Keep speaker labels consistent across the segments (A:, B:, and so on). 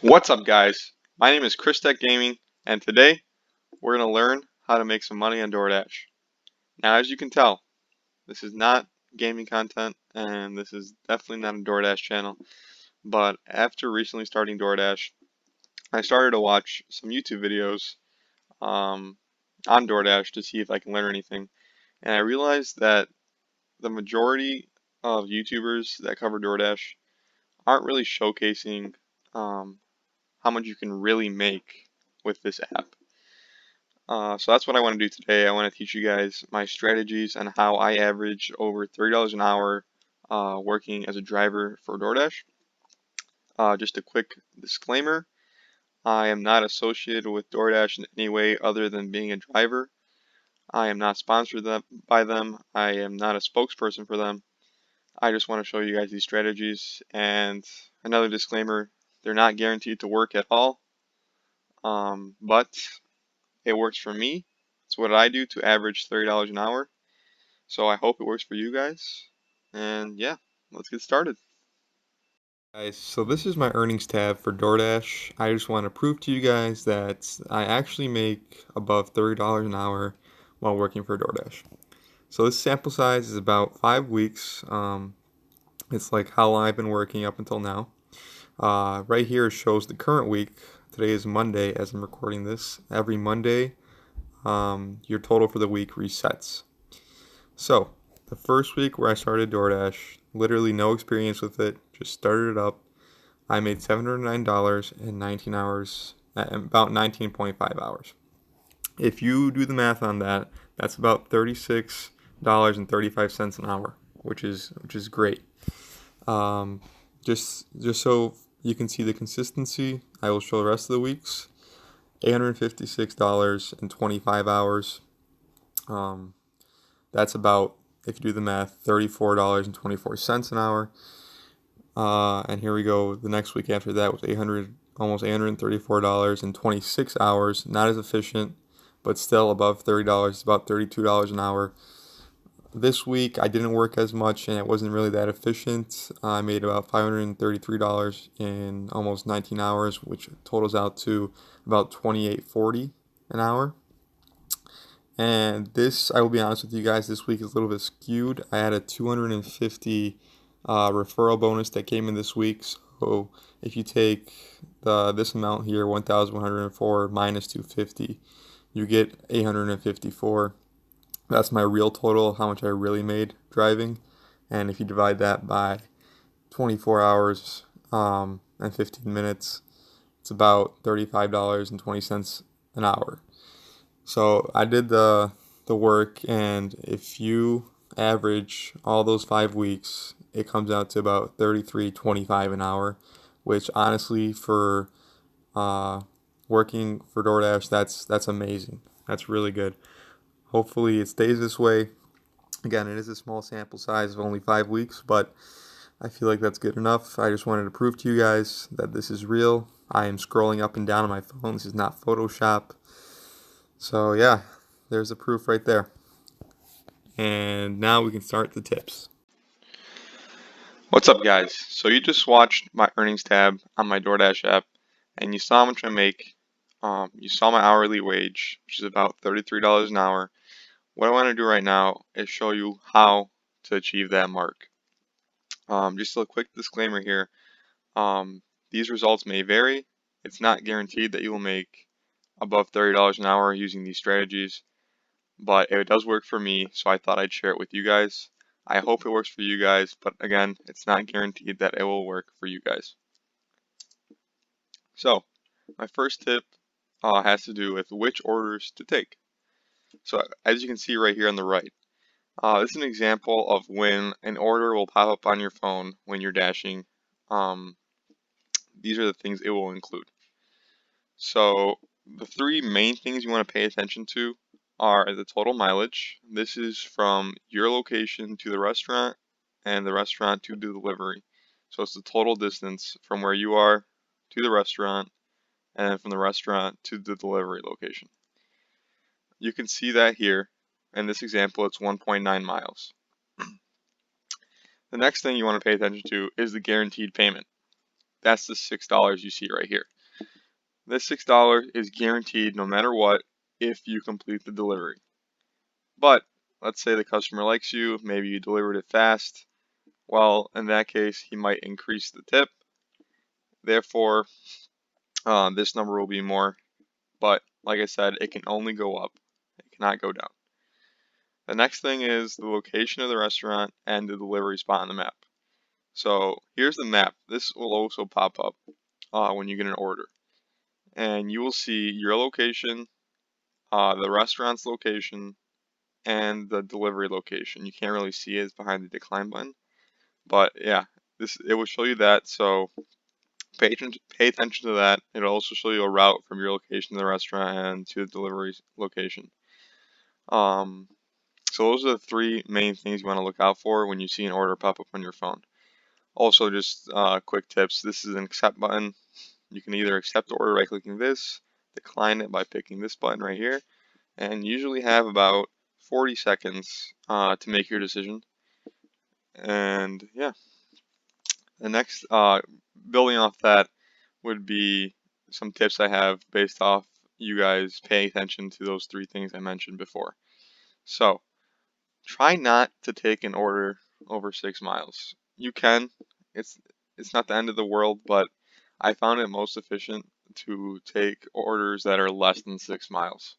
A: What's up, guys? My name is Chris Tech Gaming, and today we're going to learn how to make some money on DoorDash. Now, as you can tell, this is not gaming content, and this is definitely not a DoorDash channel. But after recently starting DoorDash, I started to watch some YouTube videos on DoorDash to see if I can learn anything. And I realized that the majority of YouTubers that cover DoorDash aren't really showcasing um, how much you can really make with this app. So that's what I want to do today. I want to teach you guys my strategies on how I average over $30 an hour working as a driver for DoorDash. Just a quick disclaimer, I am not associated with DoorDash in any way other than being a driver. I am not sponsored by them. I am not a spokesperson for them. I just want to show you guys these strategies. And another disclaimer, they're not guaranteed to work at all, but it works for me. It's what I do to average $30 an hour. So I hope it works for you guys. And yeah, let's get started. Guys, so this is my earnings tab for DoorDash. I just want to prove to you guys that I actually make above $30 an hour while working for DoorDash. So this sample size is about 5 weeks. It's like how long I've been working up until now. Right here shows the current week. Today is Monday as I'm recording this. Every Monday, your total for the week resets. So the first week where I started DoorDash, literally no experience with it, just started it up. I made $709 in 19 hours, about 19.5 hours. If you do the math on that, that's about $36.35 an hour, which is great. Just so you can see the consistency, I will show the rest of the weeks. $856 in 25 hours. That's about, if you do the math, $34.24 an hour. And here we go. The next week after that was almost $834 in 26 hours. Not as efficient, but still above $30. It's about $32 an hour. This week I didn't work as much and it wasn't really that efficient. I made about $533 in almost 19 hours, which totals out to about $28.40 an hour. And this, I will be honest with you guys, this week is a little bit skewed. I had a 250 referral bonus that came in this week. So if you take this amount here, 1,104 minus 250, you get 854. That's my real total, how much I really made driving. And if you divide that by 24 hours and 15 minutes, it's about $35.20 an hour. So I did the work, and if you average all those 5 weeks, it comes out to about $33.25 an hour, which honestly for working for DoorDash, that's amazing. That's really good. Hopefully it stays this way. Again, it is a small sample size of only 5 weeks, but I feel like that's good enough. I just wanted to prove to you guys that this is real. I am scrolling up and down on my phone. This is not Photoshop. So yeah, there's the proof right there. And now we can start the tips. What's up, guys? So you just watched my earnings tab on my DoorDash app, and you saw how much I make. You saw my hourly wage, which is about $33 an hour. What I want to do right now is show you how to achieve that mark. Just a quick disclaimer here. These results may vary. It's not guaranteed that you will make above $30 an hour using these strategies, but it does work for me, so I thought I'd share it with you guys. I hope it works for you guys, but again, it's not guaranteed that it will work for you guys. So, my first tip has to do with which orders to take. So, as you can see right here on the right, this is an example of when an order will pop up on your phone when you're dashing. These are the things it will include. So the 3 main things you want to pay attention to are the total mileage. This is from your location to the restaurant and the restaurant to the delivery. So it's the total distance from where you are to the restaurant and then from the restaurant to the delivery location. You can see that here. In this example, it's 1.9 miles. The next thing you want to pay attention to is the guaranteed payment. That's the $6 you see right here. This $6 is guaranteed no matter what if you complete the delivery. But let's say the customer likes you, maybe you delivered it fast. Well, in that case, he might increase the tip. Therefore, this number will be more. But like I said, it can only go up. It cannot go down. The next thing is the location of the restaurant and the delivery spot on the map. So here's the map. This will also pop up when you get an order. And you will see your location, the restaurant's location, and the delivery location. You can't really see it, it's behind the decline button. But yeah, it will show you that. So pay attention to that. It'll also show you a route from your location to the restaurant and to the delivery location. Um, so those are the three main things you want to look out for when you see an order pop up on your phone. Also, just quick tips. This is an accept button. You can either accept the order by clicking this, decline it by picking this button right here, and you usually have about 40 seconds to make your decision. And yeah, the next, building off that, would be some tips I have based off you guys paying attention to those three things I mentioned before. So, try not to take an order over 6 miles. You can. It's it's not the end of the world, but I found it most efficient to take orders that are less than 6 miles.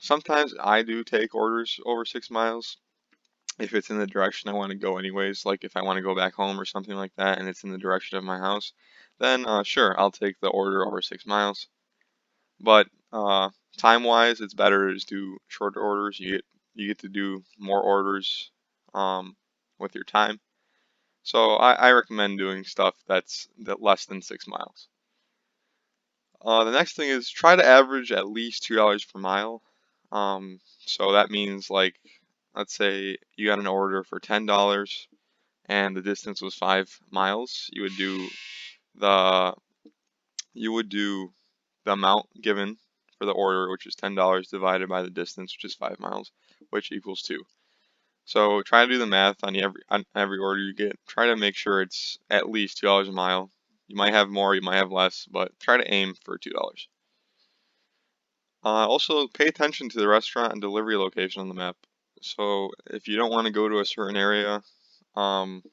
A: Sometimes I do take orders over 6 miles if it's in the direction I want to go anyways, like if I want to go back home or something like that and it's in the direction of my house, then sure, I'll take the order over 6 miles. But time-wise, it's better to just do shorter orders. You get to do more orders um, with your time. So I recommend doing stuff that less than 6 miles. The next thing is try to average at least $2 per mile. So that means like, let's say you got an order for $10 and the distance was 5 miles. The you would do the amount given for the order, which is $10 divided by the distance, which is 5 miles, which equals 2. So try to do the math on every order you get. Try to make sure it's at least $2 a mile. You might have more, you might have less, but try to aim for $2. Also, pay attention to the restaurant and delivery location on the map. So if you don't want to go to a certain area, um,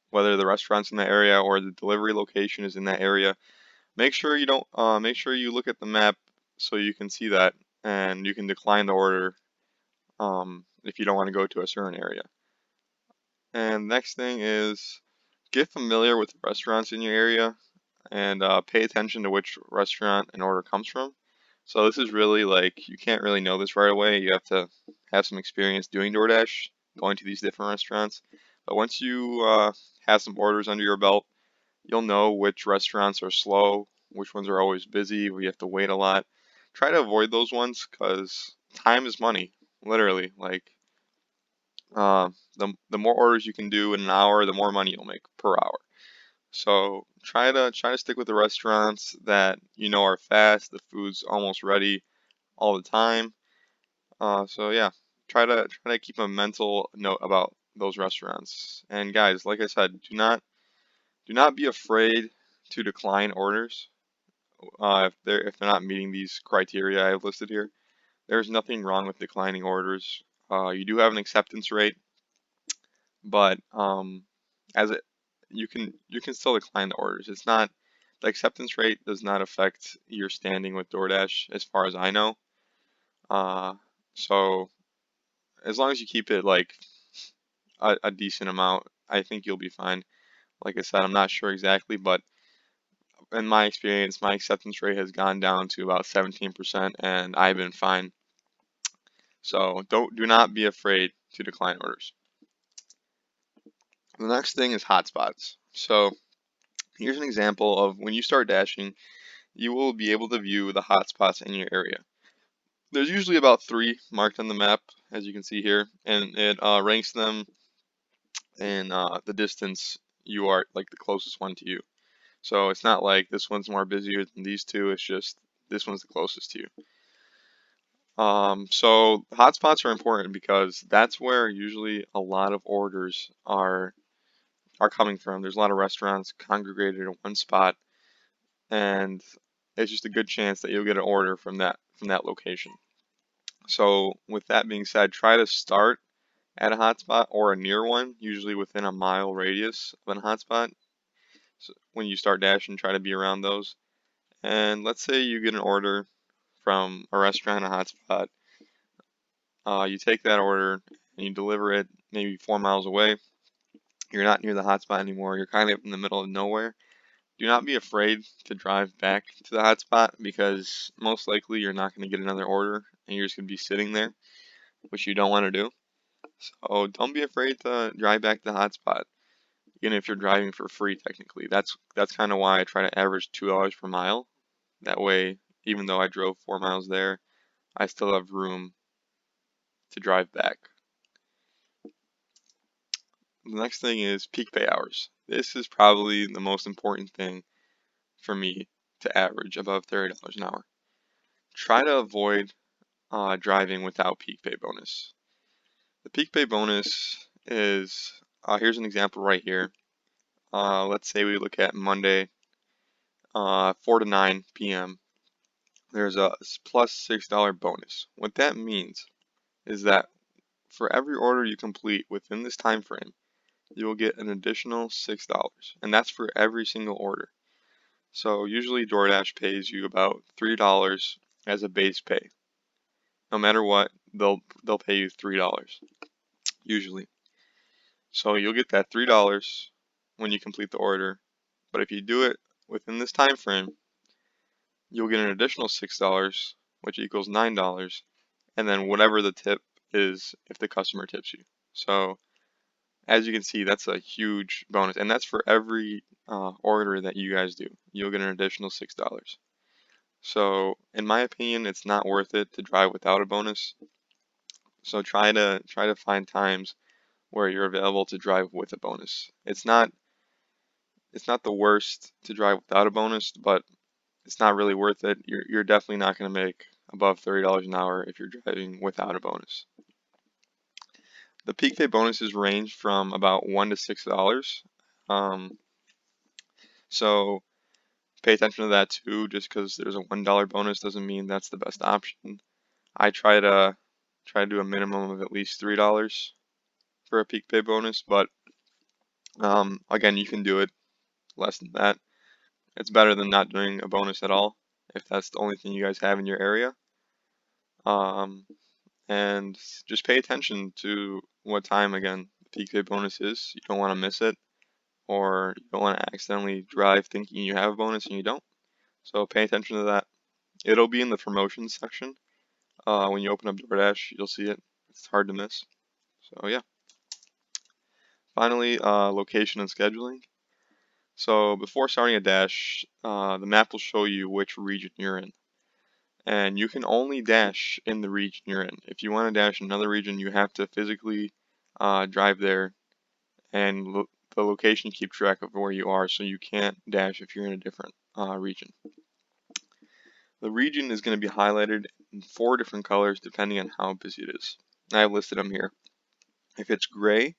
A: whether the restaurant's in that area or the delivery location is in that area, make sure you don't. Make sure you look at the map so you can see that, and you can decline the order if you don't want to go to a certain area. And next thing is get familiar with the restaurants in your area and pay attention to which restaurant an order comes from. So this is really like you can't really know this right away. You have to have some experience doing DoorDash, going to these different restaurants. But once you have some orders under your belt, you'll know which restaurants are slow, which ones are always busy, where you have to wait a lot. Try to avoid those ones because time is money, literally. Like the more orders you can do in an hour, the more money you'll make per hour. So try to stick with the restaurants that you know are fast, the food's almost ready all the time. So yeah, try to keep a mental note about those restaurants. And guys, like I said, do not be afraid to decline orders if they're not meeting these criteria I have listed here. There's nothing wrong with declining orders. You do have an acceptance rate, but as it you can still decline the orders. It's not the acceptance rate does not affect your standing with DoorDash as far as I know. Uh, so as long as you keep it like a decent amount, I think you'll be fine. Like I said, I'm not sure exactly, but in my experience, my acceptance rate has gone down to about 17%, and I've been fine. So do not be afraid to decline orders. The next thing is hotspots. So here's an example of when you start dashing, you will be able to view the hotspots in your area. There's usually about 3 marked on the map, as you can see here, and it ranks them in the distance you are, like the closest one to you. So it's not like this one's more busier than these two, it's just this one's the closest to you. So hotspots are important because that's where usually a lot of orders are coming from. There's a lot of restaurants congregated in one spot, and it's just a good chance that you'll get an order from that location. So with that being said, try to start at a hotspot or a near one, usually within a mile radius of a hotspot. So when you start dashing, try to be around those. And let's say you get an order from a restaurant, a hotspot. You take that order and you deliver it maybe 4 miles away. You're not near the hotspot anymore. You're kind of in the middle of nowhere. Do not be afraid to drive back to the hotspot because most likely you're not going to get another order and you're just going to be sitting there, which you don't want to do. So don't be afraid to drive back to the hotspot, even if you're driving for free technically. That's kind of why I try to average $2 per mile. That way, even though I drove 4 miles there, I still have room to drive back. The next thing is peak pay hours. This is probably the most important thing for me to average above $30 an hour. Try to avoid driving without peak pay bonus. The peak pay bonus is, here's an example right here. Let's say we look at Monday, 4 to 9 p.m. There's a plus $6 bonus. What that means is that for every order you complete within this time frame, you will get an additional $6, and that's for every single order. So usually DoorDash pays you about $3 as a base pay. No matter what, they'll pay you $3 usually. So you'll get that $3 when you complete the order, but if you do it within this time frame, you'll get an additional $6, which equals $9, and then whatever the tip is if the customer tips you. So as you can see, that's a huge bonus, and that's for every order that you guys do. You'll get an additional $6. So in my opinion, it's not worth it to drive without a bonus. So try to find times where you're available to drive with a bonus. It's not the worst to drive without a bonus, but it's not really worth it. You're definitely not going to make above $30 an hour if you're driving without a bonus. The peak pay bonuses range from about $1 to $6. Um, so pay attention to that too. Just because there's a $1 bonus doesn't mean that's the best option. I try to do a minimum of at least $3 for a peak pay bonus, but again, you can do it less than that. It's better than not doing a bonus at all if that's the only thing you guys have in your area. Um, and just pay attention to what time again the peak pay bonus is. You don't want to miss it, or you don't want to accidentally drive thinking you have a bonus and you don't. So pay attention to that. It'll be in the promotions section. When you open up DoorDash, you'll see it. It's hard to miss. So yeah. Finally, location and scheduling. So before starting a dash, the map will show you which region you're in. And you can only dash in the region you're in. If you want to dash in another region, you have to physically drive there and the location keep track of where you are, so you can't dash if you're in a different region. The region is going to be highlighted in 4 different colors depending on how busy it is. I've listed them here. If it's gray,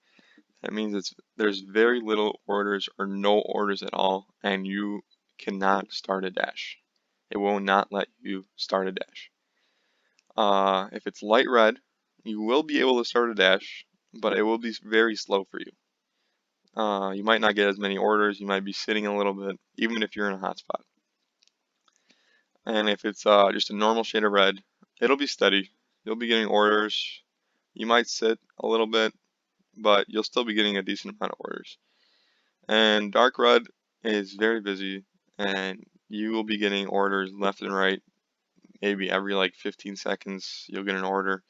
A: that means there's very little orders or no orders at all, and you cannot start a dash. It will not let you start a dash. If it's light red, you will be able to start a dash, but it will be very slow for you. You might not get as many orders, you might be sitting a little bit, even if you're in a hotspot. And if it's just a normal shade of red, it'll be steady. You'll be getting orders. You might sit a little bit, but you'll still be getting a decent amount of orders. And dark red is very busy, and you will be getting orders left and right. Maybe every like 15 seconds, you'll get an order.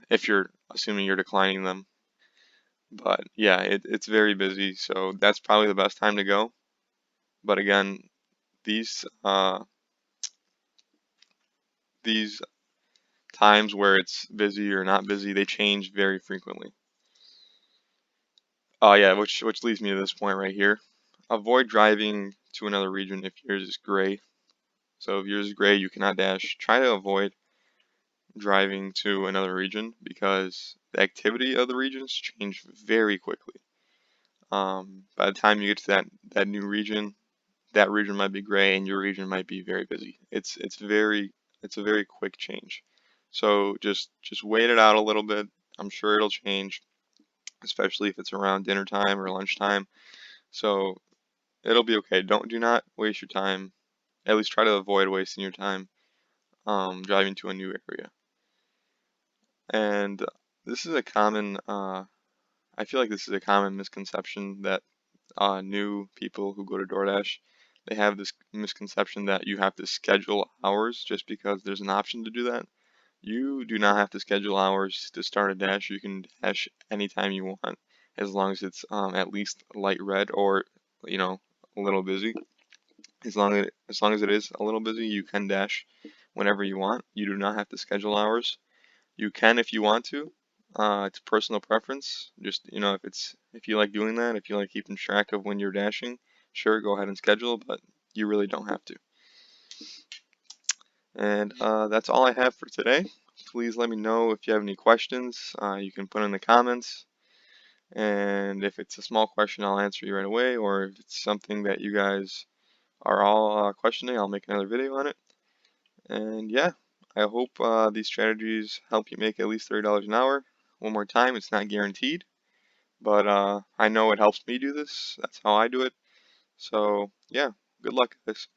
A: If you're assuming you're declining them. But yeah, it's very busy, so that's probably the best time to go. But again, these these times where it's busy or not busy, they change very frequently. Yeah, which leads me to this point right here. Avoid driving to another region if yours is gray. So if yours is gray, you cannot dash. Try to avoid driving to another region because the activity of the regions change very quickly. By the time you get to that new region, that region might be gray and your region might be very busy. It's a very quick change. So just wait it out a little bit. I'm sure it'll change, especially if it's around dinner time or lunchtime. So it'll be okay. Do not waste your time. At least try to avoid wasting your time driving to a new area. And this is a common I feel like this is a common misconception that new people who go to DoorDash, they have this misconception that you have to schedule hours just because there's an option to do that. You do not have to schedule hours to start a dash. You can dash anytime you want, as long as it's at least light red or you know a little busy. As long as it is a little busy, you can dash whenever you want. You do not have to schedule hours. You can if you want to. It's personal preference. Just if you like doing that, if you like keeping track of when you're dashing, sure, go ahead and schedule, but you really don't have to. And that's all I have for today. Please let me know if you have any questions. You can put in the comments, and if it's a small question, I'll answer you right away. Or if it's something that you guys are all questioning, I'll make another video on it. And yeah, I hope these strategies help you make at least $30 an hour. One more time, it's not guaranteed, but I know it helps me do this. That's how I do it. So yeah, good luck, guys.